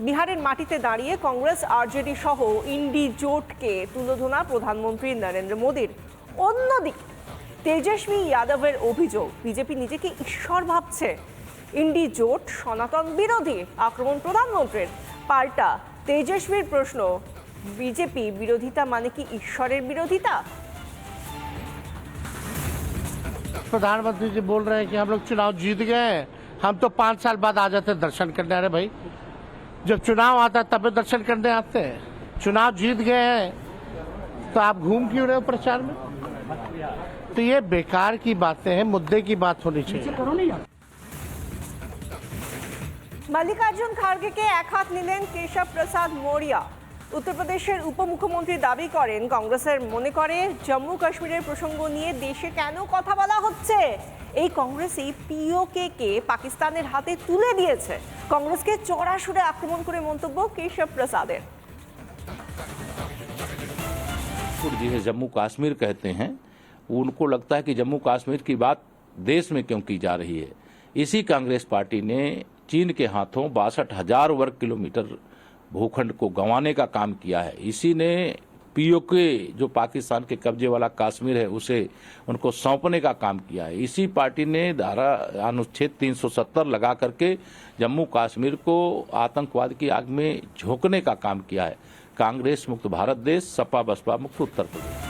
বিহারের মাটিতে দাঁড়িয়ে কংগ্রেস আরজেডি সহ ইন্ডি জোটকে তুলোধনা প্রধানমন্ত্রী নরেন্দ্র মোদীর। অন্যদিকে তেজস্বী যাদবের অভিযোগ, বিজেপি নিজেকে ঈশ্বর ভাবছে। ইন্ডি জোট সনাতন বিরোধী, আক্রমণ প্রধানমন্ত্রীর। পাল্টা তেজস্বীর প্রশ্ন, বিজেপি বিরোধিতা মানে কি ঈশ্বরের বিরোধিতা? प्रधानमंत्री जी बोल रहे हैं कि हम लोग चुनाव जीत गए हैं, हम तो 5 साल बाद आ जाते दर्शन करने। अरे भाई, जब चुनाव आता तब दर्शन करने आते हैं। चुनाव जीत गए हैं तो आप घूम क्यों रहे हो प्रचार में? तो ये बेकार की बातें हैं, मुद्दे की बात होनी चाहिए। মাল্লিকার্জুন খার্গেকে এক হাত নিলেন কেশব প্রসাদ মৌর্য। উত্তরপ্রদেশের উপমুখ্যমন্ত্রী দাবি করেন, কংগ্রেসের মনে করে জম্মু কাশ্মীরের প্রসঙ্গ নিয়ে দেশে কেন কথা বলা হচ্ছে। এই কংগ্রেসই পিওকে পাকিস্তানের হাতে তুলে দিয়েছে। কংগ্রেসকে চড়া সুরে আক্রমণ করে মন্তব্য কেশব প্রসাদের। जिसे जम्मू कश्मीर कहते हैं, उनको लगता है कि जम्मू कश्मीर की बात देश में क्यों की जा रही है। इसी कांग्रेस पार्टी ने चीन के हाथों 62,000 वर्ग किलोमीटर भूखंड को गंवाने का काम किया है। इसी ने पीओके जो पाकिस्तान के कब्जे वाला कश्मीर है उसे उनको सौंपने का काम किया है। इसी पार्टी ने धारा अनुच्छेद 370 लगा करके जम्मू कश्मीर को आतंकवाद की आग में झोंकने का काम किया है। कांग्रेस मुक्त भारत देश, सपा बसपा मुक्त उत्तर प्रदेश।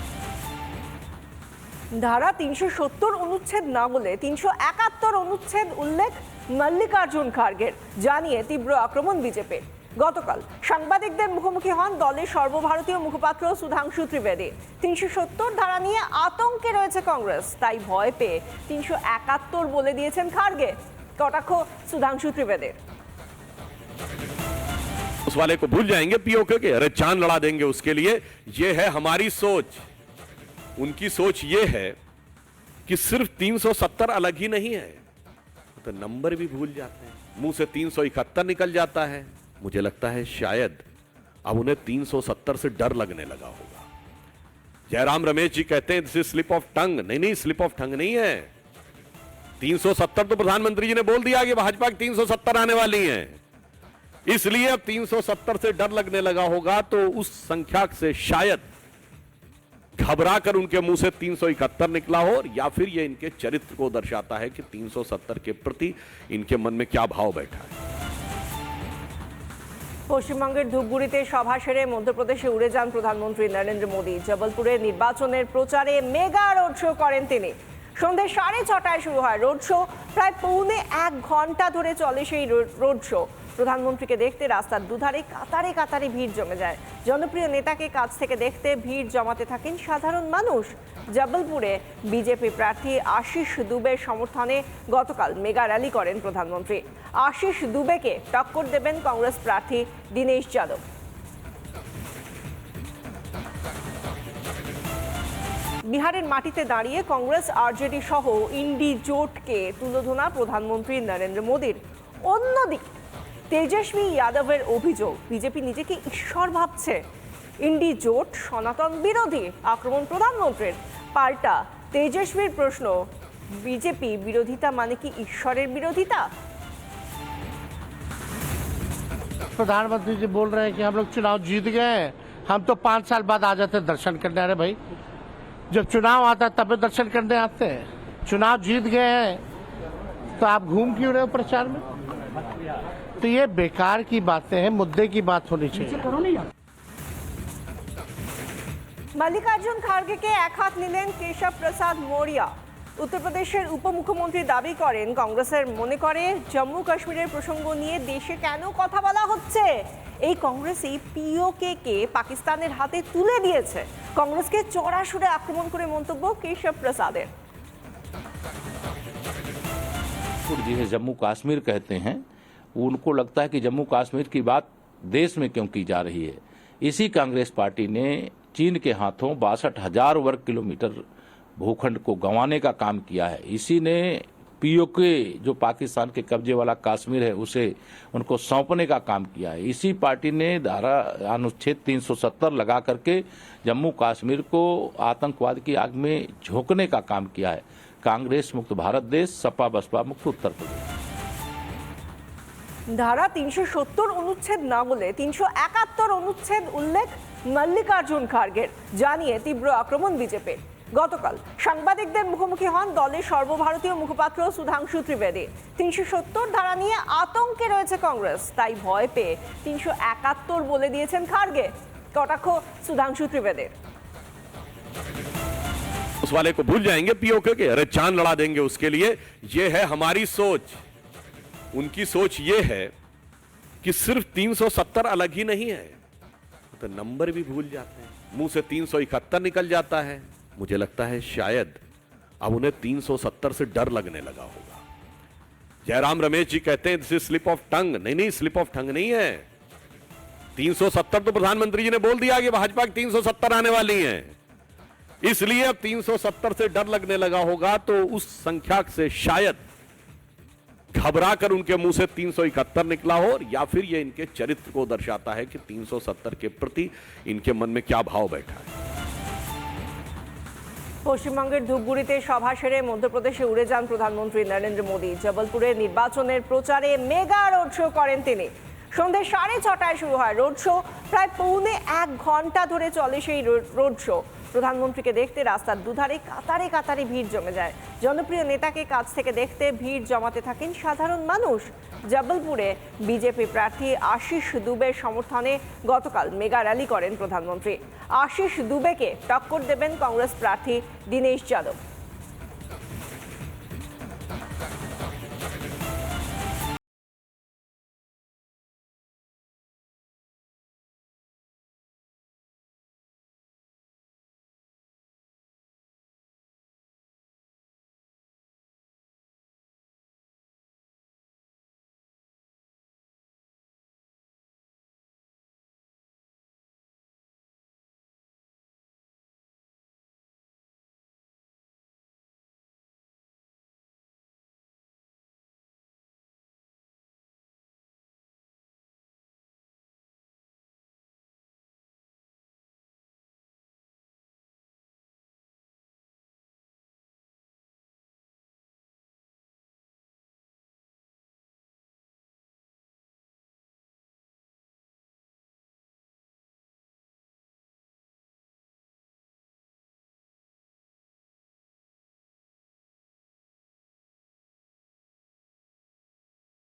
ধারা 370 অনুচ্ছেদ না বলে 371 অনুচ্ছেদ উল্লেখ মল্লিকার্জুন খার্গের, জানিয়ে তীব্র আক্রমণ বিজেপির। গতকাল সাংবাদিকদের মুখোমুখি হন দলের সর্বভারতীয় মুখপাত্র সুধাংশু ত্রিবেদী। 370 ধারা নিয়ে আতঙ্কে রয়েছে কংগ্রেস, তাই ভয় পেয়ে 371 বলে দিয়েছেন খার্গে। কটাক্ষ সুধাংশু ত্রিবেদীর। उस वाले को भूल जाएंगे पीओके के, अरे चांद लड़ा देंगे उसके लिए। ये है हमारी सोच। उनकी सोच ये है कि सिर्फ 370 अलग ही नहीं है, तो नंबर भी भूल जाते हैं। मुंह से 371 निकल जाता है। मुझे लगता है शायद अब उन्हें 370 से डर लगने लगा होगा। जयराम रमेश जी कहते हैं this is slip of tongue. नहीं, स्लिप ऑफ टंग नहीं है। 370 तो प्रधानमंत्री जी ने बोल दिया कि भाजपा की 370 आने वाली है, इसलिए अब 370 से डर लगने लगा होगा। तो उस संख्या से शायद घबरा कर उनके मुंह से 371 निकला हो, या फिर ये इनके चरित्र को दर्शाता है कि 370 के प्रति इनके मन में क्या भाव बैठा है। পশ্চিমবঙ্গের ধূপগুড়িতে সভা সেরে মধ্যপ্রদেশে উড়ে যান প্রধানমন্ত্রী নরেন্দ্র মোদী। জবলপুরে নির্বাচনের প্রচারে মেগা রোড শো করেন তিনি। সন্ধ্যে 6:30টায় শুরু হয় রোড শো। প্রায় পৌনে 1 ঘন্টা ধরে চলে সেই রোড শো। প্রধানমন্ত্রীকে দেখতে রাস্তার দুধারে কাতারে কাতারে ভিড় জমে যায়। জনপ্রিয় নেতাকে কাছ থেকে দেখতে ভিড় জমাতে থাকেন সাধারণ মানুষ। জবলপুরে বিজেপি প্রার্থী আশিস দুবের সমর্থনে গতকাল মেগা র্যালি করেন প্রধানমন্ত্রী। আশিস দুবেকে টক্কর দেবেন কংগ্রেস প্রার্থী দীনেশ যাদব। বিহারের মাটিতে দাঁড়িয়ে কংগ্রেস আরজেডি সহ ইন্ডি জোটকে তুলোধনা প্রধানমন্ত্রী নরেন্দ্র মোদীর। অন্যদিকে তেজস্বী যাদবের অভিযোগ, বিজেপি নিজেকে ঈশ্বর ভাবছে। ইন্ডি জোট সনাতন বিরোধী, আক্রমণ প্রধানমন্ত্রীর। পাল্টা তেজস্বীর প্রশ্ন, বিজেপি বিরোধিতা মানে কি ঈশ্বরের বিরোধিতা? प्रधानमंत्री जी बोल रहे हैं कि हम लोग चुनाव जीत गए हैं, हम तो 5 साल बाद आ जाते दर्शन करने। अरे भाई, जब चुनाव आता तब दर्शन करने आते हैं। चुनाव जीत गए हैं तो आप घूम क्यों रहे हो प्रचार में? तो ये बेकार की बातें हैं, मुद्दे की बात होनी चाहिए। মাল্লিকার্জুন খার্গেকে এক হাত নিলেন কেশব প্রসাদ মৌর্য। উত্তরপ্রদেশের উপমুখ্যমন্ত্রী দাবি করেন, কংগ্রেসের মনে করে জম্মু কাশ্মীরের প্রসঙ্গ নিয়ে দেশে কেন কথা বলা হচ্ছে। এই কংগ্রেসই পিওকে পাকিস্তানের হাতে তুলে দিয়েছে। কংগ্রেসকে চড়া সুরে আক্রমণ করে মন্তব্য কেশব প্রসাদের। जिसे जम्मू कश्मीर कहते हैं, उनको लगता है कि जम्मू कश्मीर की बात देश में क्यों की जा रही है। इसी कांग्रेस पार्टी ने चीन के हाथों 62,000 वर्ग किलोमीटर भूखंड को गंवाने का काम किया है। इसी ने पीओके जो पाकिस्तान के कब्जे वाला कश्मीर है उसे उनको सौंपने का काम किया है। इसी पार्टी ने धारा अनुच्छेद 370 लगा करके जम्मू कश्मीर को आतंकवाद की आग में झोंकने का काम किया है। कांग्रेस मुक्त भारत देश, सपा बसपा मुक्त उत्तर प्रदेश। ধারা 370 অনুচ্ছেদ না বলে 371 অনুচ্ছেদ উল্লেখ মল্লিকার্জুন খার্গের, জানিয়ে তীব্র আক্রমণ বিজেপির। গতকাল সাংবাদিকদের মুখোমুখি হন দলের সর্বভারতীয় মুখপাত্র সুধাংশু ত্রিবেদী। 370 ধারা নিয়ে আতঙ্কে রয়েছে কংগ্রেস, তাই ভয় পেয়ে 371 বলে দিয়েছেন খার্গে। কটাক্ষ সুধাংশু ত্রিবেদীর। उस वाले को भूल जाएंगे पीओके के, अरे चांद लड़ा देंगे उसके लिए। ये है हमारी सोच। उनकी सोच ये है कि सिर्फ 370 अलग ही नहीं है, तो नंबर भी भूल जाते हैं। मुंह से 371 निकल जाता है। मुझे लगता है शायद अब उन्हें 370 से डर लगने लगा होगा। जयराम रमेश जी कहते हैं this is slip of tongue. नहीं, स्लिप ऑफ टंग नहीं है। 370 तो प्रधानमंत्री जी ने बोल दिया कि भाजपा की 370 आने वाली है, इसलिए अब 370 से डर लगने लगा होगा। तो उस संख्या से शायद घबरा कर उनके मुंह से 371 निकला हो, या फिर यह इनके चरित्र को दर्शाता है कि 370 के प्रति इनके मन में क्या भाव बैठा है। পশ্চিমবঙ্গের ধূপগুড়িতে সভা সেরে মধ্যপ্রদেশে উড়ে যান প্রধানমন্ত্রী নরেন্দ্র মোদী। জবলপুরে নির্বাচনের প্রচারে মেগা রোড শো করেন তিনি। সন্ধ্যে 6:30 শুরু হয় রোড শো। প্রায় পৌনে 1 ঘন্টা ধরে চলে সেই রোড শো। প্রধানমন্ত্রীকে দেখতে রাস্তার দুধারে কাতারে কাতারে ভিড় জমে যায়। জনপ্রিয় নেতাকে কাছ থেকে দেখতে ভিড় জমাতে থাকেন সাধারণ মানুষ। জবলপুরে বিজেপি প্রার্থী আশিস দুবের সমর্থনে গতকাল মেগা র্যালি করেন প্রধানমন্ত্রী। আশিস দুবেকে টক্কর দেবেন কংগ্রেস প্রার্থী দীনেশ যাদব।